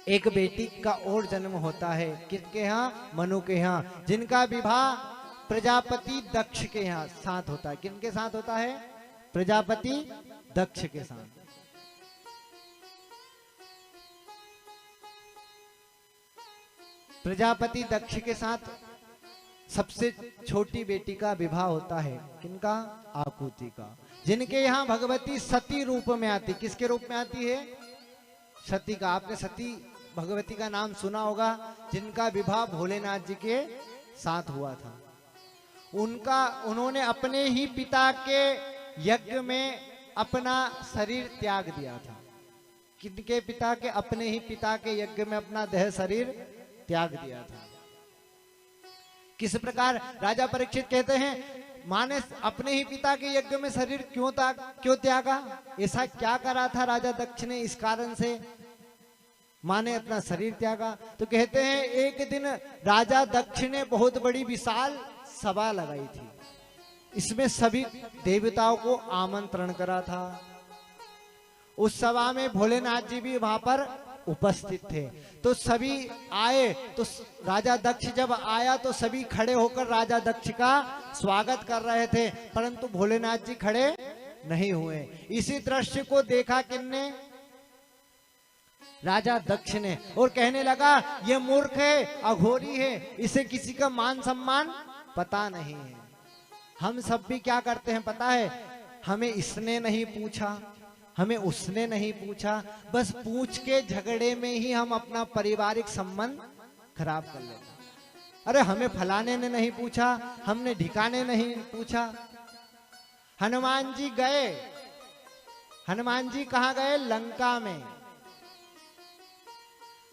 एक बेटी का और जन्म होता है, किसके यहाँ? मनु के यहाँ, जिनका विवाह प्रजापति दक्ष के यहाँ साथ होता है। किनके साथ होता है? प्रजापति दक्ष के साथ। प्रजापति दक्ष के साथ सबसे छोटी बेटी का विवाह होता है। किनका? आकुति का, जिनके यहाँ भगवती सती रूप में आती। किसके रूप में आती है? सती का। आपने सती भगवती का नाम सुना होगा, जिनका विवाह भोलेनाथ जी के साथ हुआ था। उन्होंने अपने ही पिता के यज्ञ में अपना शरीर त्याग दिया था। किनके पिता के? अपने ही पिता के यज्ञ में अपना देह शरीर त्याग दिया था। किस प्रकार? राजा परीक्षित कहते हैं, माँ ने अपने ही पिता के यज्ञ में शरीर क्यों त्यागा? ऐसा क्या करा था राजा दक्ष ने, इस कारण से माँ ने अपना शरीर त्यागा? तो कहते हैं एक दिन राजा दक्ष ने बहुत बड़ी विशाल सभा लगाई थी। इसमें सभी देवताओं को आमंत्रण करा था। उस सभा में भोलेनाथ जी भी वहां पर उपस्थित थे। तो सभी आए, तो राजा दक्ष जब आया तो सभी खड़े होकर राजा दक्ष का स्वागत कर रहे थे, परंतु भोलेनाथ जी खड़े नहीं हुए। इसी दृश्य को देखा किसने? राजा दक्ष ने, और कहने लगा ये मूर्ख है, अघोरी है, इसे किसी का मान सम्मान पता नहीं है। हम सब भी क्या करते हैं पता है? हमें इसने नहीं पूछा, हमें उसने नहीं पूछा, बस पूछ के झगड़े में ही हम अपना पारिवारिक संबंध खराब कर लेते हैं। अरे हमें फलाने ने नहीं पूछा, हमने ढिकाने नहीं पूछा। हनुमान जी गए। हनुमान जी कहाँ गए? लंका में।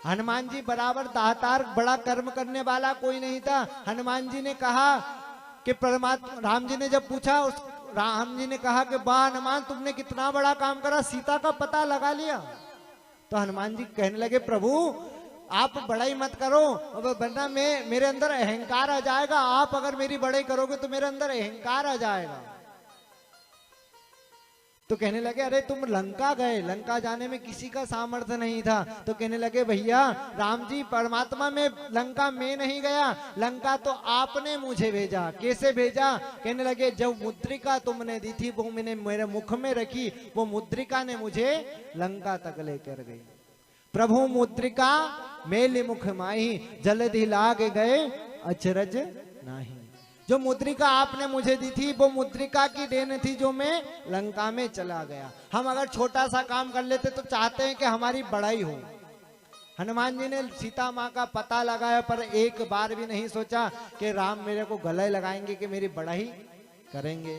हनुमान जी बराबर दातार, बड़ा कर्म करने वाला कोई नहीं था। हनुमान जी ने कहा कि परमात्मा, राम जी ने जब पूछा, राम जी ने कहा कि वाह हनुमान, तुमने कितना बड़ा काम करा, सीता का पता लगा लिया। तो हनुमान जी कहने लगे, प्रभु आप बड़ाई मत करो, वरना मेरे अंदर अहंकार आ जाएगा। आप अगर मेरी बड़ाई करोगे तो मेरे अंदर अहंकार आ जाएगा। तो कहने लगे, अरे तुम लंका गए, लंका जाने में किसी का सामर्थ्य नहीं था। तो कहने लगे, भैया राम जी, परमात्मा में लंका में नहीं गया, लंका तो आपने मुझे भेजा। कैसे भेजा? कहने लगे, जब मुद्रिका तुमने दी थी वो मैंने मेरे मुख में रखी, वो मुद्रिका ने मुझे लंका तक लेकर गई। प्रभु मुद्रिका मेले मुख माही, जलधि लाग गए अचरज नाही। जो मुद्रिका आपने मुझे दी थी वो मुद्रिका की देन थी, जो मैं लंका में चला गया। हम अगर छोटा सा काम कर लेते तो चाहते हैं कि हमारी बड़ाई हो। हनुमान जी ने सीता माँ का पता लगाया, पर एक बार भी नहीं सोचा कि राम मेरे को गले लगाएंगे कि मेरी बड़ाई करेंगे।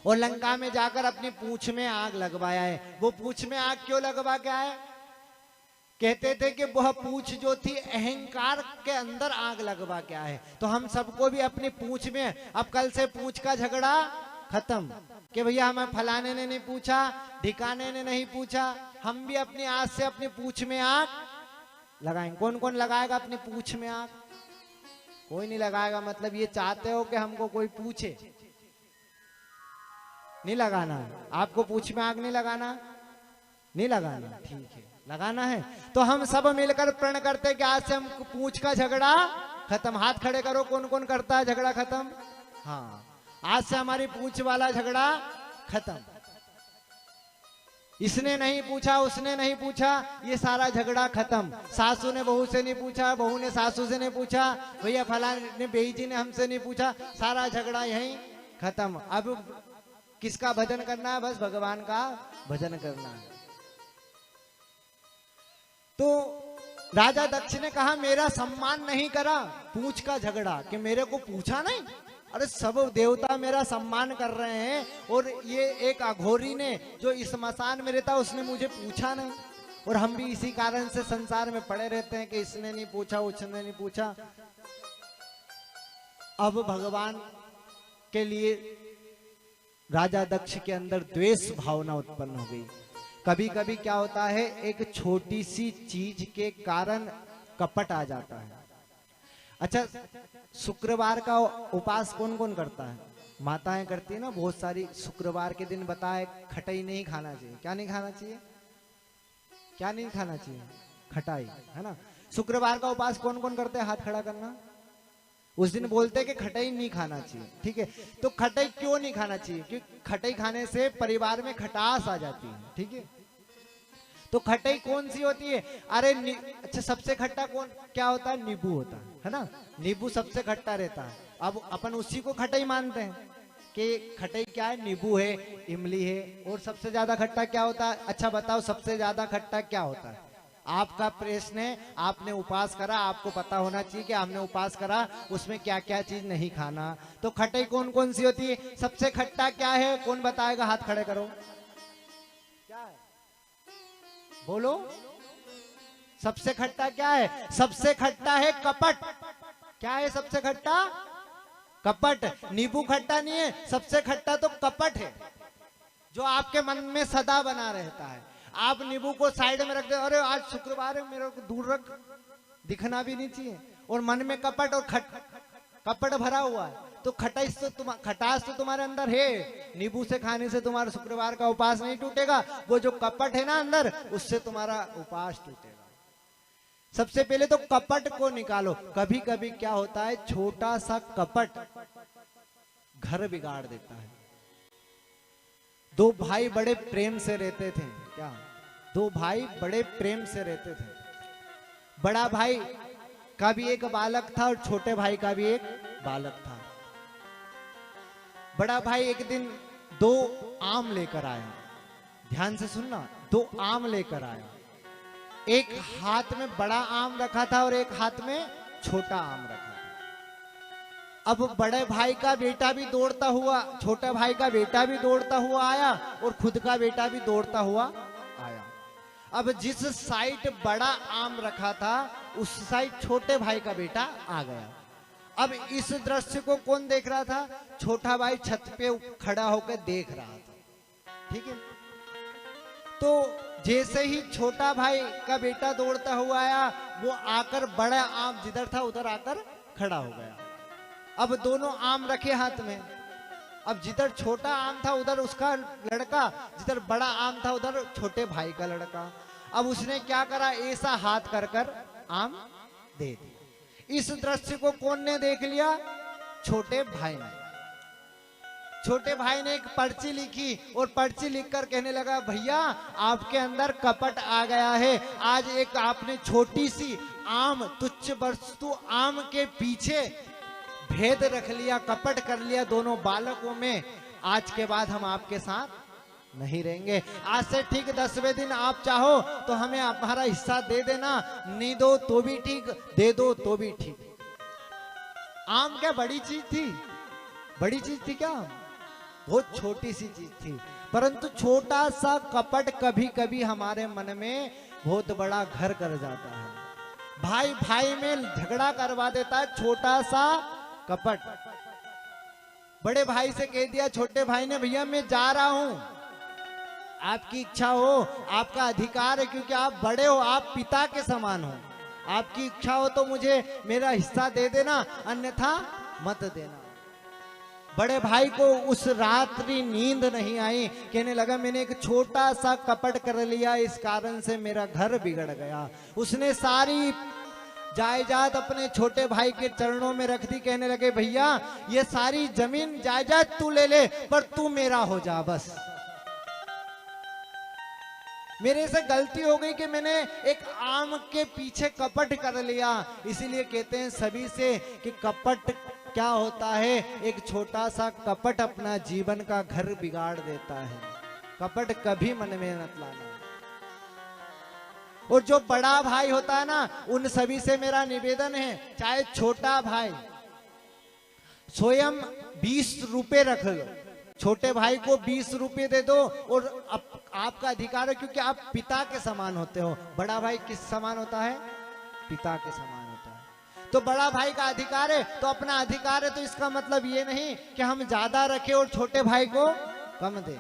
और लंका में जाकर अपनी पूंछ में आग लगवाया है। वो पूंछ में आग क्यों लगवा के आए? कहते थे कि वह पूंछ जो थी अहंकार के अंदर आग लगवा के आए। तो हम सबको भी अपनी पूंछ में, अब कल से पूंछ का झगड़ा खत्म कि भैया हमें फलाने ने नहीं पूछा, ढिकाने ने नहीं पूछा। हम भी अपनी आज से अपनी पूंछ में आग लगाएंगे। कौन कौन लगाएगा अपनी पूंछ में आग? कोई नहीं लगाएगा। मतलब ये चाहते हो कि हमको कोई पूछे? नहीं लगाना। आपको पूंछ में आग नहीं लगाना? नहीं लगाना, ठीक है, लगाना है। तो हम सब मिलकर प्रण करते कि आज से हम पूंछ का झगड़ा खत्म। हाथ खड़े करो, कौन कौन करता है झगड़ा खत्म? हाँ, आज से हमारी पूंछ वाला झगड़ा खत्म। इसने नहीं पूछा, उसने नहीं पूछा, ये सारा झगड़ा खत्म। सासू ने बहू से नहीं पूछा, बहू ने सासू से नहीं पूछा, भैया फलाने बेई जी ने हमसे नहीं पूछा, सारा झगड़ा यहीं खत्म। अब किसका भजन करना है? बस भगवान का भजन करना है। तो राजा दक्ष ने कहा, मेरा सम्मान नहीं करा, पूछ का झगड़ा, कि मेरे को पूछा नहीं। अरे सब देवता मेरा सम्मान कर रहे हैं, और ये एक अघोरी ने जो इस स्मशान में रहता उसने मुझे पूछा नहीं। और हम भी इसी कारण से संसार में पड़े रहते हैं कि इसने नहीं पूछा, उसने नहीं पूछा। अब भगवान के लिए राजा दक्ष के अंदर द्वेष भावना उत्पन्न हो गई। कभी कभी क्या होता है, एक छोटी सी चीज के कारण कपट आ जाता है। अच्छा, शुक्रवार का उपास कौन कौन करता है? माताएं करती है ना बहुत सारी। शुक्रवार के दिन बताए खटाई नहीं खाना चाहिए। क्या नहीं खाना चाहिए? क्या नहीं खाना चाहिए? खटाई, है ना। शुक्रवार का उपवास कौन कौन करते हैं, हाथ खड़ा करना। उस दिन बोलते हैं कि खटाई नहीं खाना चाहिए, ठीक है। तो खटाई क्यों नहीं खाना चाहिए, क्योंकि खटाई खाने से परिवार में खटास आ जाती है, ठीक है। तो खटाई कौन सी होती है, अरे अच्छा सबसे खट्टा कौन क्या होता है, नींबू होता है ना। नींबू सबसे खट्टा रहता है। अब अपन उसी को खटाई मानते हैं कि खटाई क्या है, नींबू है, इमली है। और सबसे ज्यादा खट्टा क्या होता है, अच्छा बताओ सबसे ज्यादा खट्टा क्या होता है। आपका प्रश्न है, आपने उपवास करा, आपको पता होना चाहिए कि आपने उपवास करा, उसमें क्या क्या चीज नहीं खाना। तो खटाई कौन कौन सी होती है, सबसे खट्टा क्या है, कौन बताएगा, हाथ खड़े करो। क्या है, बोलो, सबसे खट्टा क्या है, सबसे खट्टा है कपट। क्या है सबसे खट्टा, कपट। नींबू खट्टा नहीं है, सबसे खट्टा तो कपट है, जो आपके मन में सदा बना रहता है। आप नींबू को साइड में रख दे, अरे आज शुक्रवार है, मेरे को दूर रख, दिखना भी नहीं चाहिए, और मन में कपट और कपट भरा हुआ है। तो खटास तो तुम्हारे अंदर है। नींबू से खाने से तुम्हारा शुक्रवार का उपवास नहीं टूटेगा, वो जो कपट है ना अंदर, उससे तुम्हारा उपवास टूटेगा। सबसे पहले तो कपट को निकालो। कभी कभी क्या होता है, छोटा सा कपट घर बिगाड़ देता है। दो भाई बड़े प्रेम से रहते थे, क्या, दो भाई बड़े प्रेम से रहते थे। बड़ा भाई का भी एक बालक था और छोटे भाई का भी एक बालक था। बड़ा भाई एक दिन 2 आम लेकर आया, ध्यान से सुनना, 2 आम लेकर आया। एक हाथ में बड़ा आम रखा था और एक हाथ में छोटा आम रखा था। अब बड़े भाई का बेटा भी दौड़ता हुआ, छोटे भाई का बेटा भी दौड़ता हुआ आया और खुद का बेटा भी दौड़ता हुआ आया। अब जिस साइड बड़ा आम रखा था, उस साइड छोटे भाई का बेटा आ गया। अब इस दृश्य को कौन देख रहा था, छोटा भाई छत पे खड़ा होकर देख रहा था, ठीक है। तो जैसे ही छोटा भाई का बेटा दौड़ता हुआ आया, वो आकर बड़ा आम जिधर था उधर आकर खड़ा हो गया। अब दोनों आम रखे हाथ में। अब जिधर छोटा आम था उधर उसका लड़का, जिधर बड़ा आम था उधर छोटे भाई का लड़का। अब उसने क्या करा, ऐसा हाथ कर कर आम दे दिया। इस दृश्य को कौन ने देख लिया, छोटे भाई ने। छोटे भाई ने एक पर्ची लिखी और पर्ची लिखकर कहने लगा, भैया आपके अंदर कपट आ गया है। आज एक आपने छोटी सी आम, तुच्छ वस्तु आम के पीछे भेद रख लिया, कपट कर लिया दोनों बालकों में। आज के बाद हम आपके साथ नहीं रहेंगे। आज से ठीक 10वें दिन आप चाहो तो हमें हमारा हिस्सा दे देना, नहीं दो तो भी ठीक, दे दो तो भी ठीक। आम क्या बड़ी चीज थी, बड़ी चीज थी क्या, बहुत छोटी सी चीज थी। परंतु छोटा सा कपट कभी कभी हमारे मन में बहुत बड़ा घर कर जाता है। भाई भाई में झगड़ा करवा देता है छोटा सा कपट। बड़े भाई से कह दिया छोटे भाई ने, भैया मैं जा रहा हूं, आपकी इच्छा हो, आपका अधिकार है, क्योंकि आप बड़े हो, आप पिता के समान हो। आपकी इच्छा हो तो मुझे मेरा हिस्सा दे देना, अन्यथा मत देना। बड़े भाई को उस रात्रि नींद नहीं आई। कहने लगा, मैंने एक छोटा सा कपट कर लिया, इस कारण से मेरा घर बिगड़ गया। उसने सारी जायदाद अपने छोटे भाई के चरणों में रख दी। कहने लगे, भैया ये सारी जमीन जायदाद तू ले ले, पर तू मेरा हो जा बस। मेरे से गलती हो गई कि मैंने एक आम के पीछे कपट कर लिया। इसीलिए कहते हैं सभी से कि कपट क्या होता है, एक छोटा सा कपट अपना जीवन का घर बिगाड़ देता है। कपट कभी मन में मत लाना। और जो बड़ा भाई होता है ना, उन सभी से मेरा निवेदन है, चाहे छोटा भाई स्वयं 20 रुपए रख लो, छोटे भाई को 20 रुपए दे दो, और आपका अधिकार है, क्योंकि आप पिता के समान होते हो। बड़ा भाई किस समान होता है, पिता के समान होता है। तो बड़ा भाई का अधिकार है तो अपना अधिकार है, तो इसका मतलब ये नहीं कि हम ज्यादा रखें और छोटे भाई को कम दें।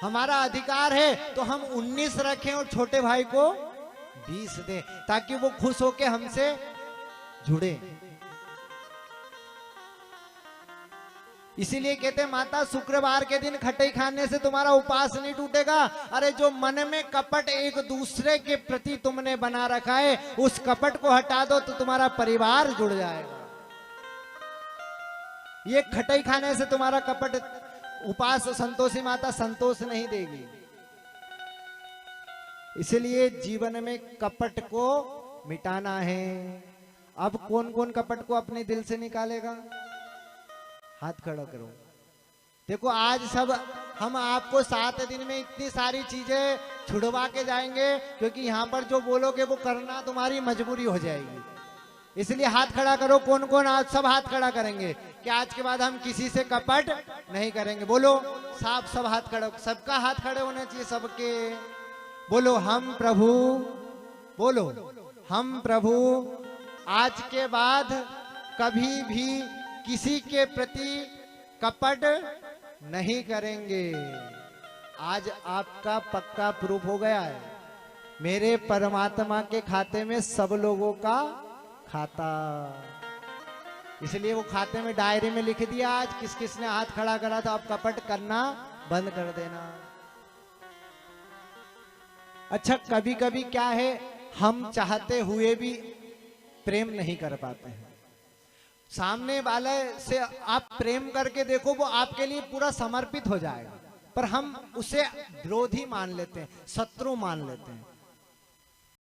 हमारा अधिकार है तो हम 19 रखें और छोटे भाई को 20 दें, ताकि वो खुश होके हमसे जुड़े। इसीलिए कहते हैं माता शुक्रवार के दिन खटाई खाने से तुम्हारा उपवास नहीं टूटेगा। अरे जो मन में कपट एक दूसरे के प्रति तुमने बना रखा है, उस कपट को हटा दो तो तुम्हारा परिवार जुड़ जाएगा। ये खटाई खाने से तुम्हारा कपट उपवास संतोषी माता संतोष नहीं देगी। इसलिए जीवन में कपट को मिटाना है। अब कौन कौन कपट को अपने दिल से निकालेगा? हाथ खड़ा करो। देखो आज सब हम आपको 7 दिन में इतनी सारी चीजें छुड़वा के जाएंगे, क्योंकि यहाँ पर जो बोलोगे वो करना तुम्हारी मजबूरी हो जाएगी। इसलिए हाथ खड़ा करो। कौन कौन आज सब हाथ खड़ा करेंगे कि आज के बाद हम किसी से कपट नहीं करेंगे? बोलो साफ सब हाथ खड़ा, सबका हाथ खड़े होने चाहिए सबके। बोलो हम प्रभु, बोलो हम प्रभु आज के बाद कभी भी किसी के प्रति कपट नहीं करेंगे। आज आपका पक्का प्रूफ हो गया है। मेरे परमात्मा के खाते में सब लोगों का खाता, इसलिए वो खाते में डायरी में लिख दिया आज किस किसने हाथ खड़ा करा था। अब कपट करना बंद कर देना। अच्छा कभी कभी क्या है, हम चाहते हुए भी प्रेम नहीं कर पाते हैं। सामने वाले से आप प्रेम करके देखो, वो आपके लिए पूरा समर्पित हो जाएगा, पर हम उसे विरोधी मान लेते हैं, शत्रु मान लेते हैं।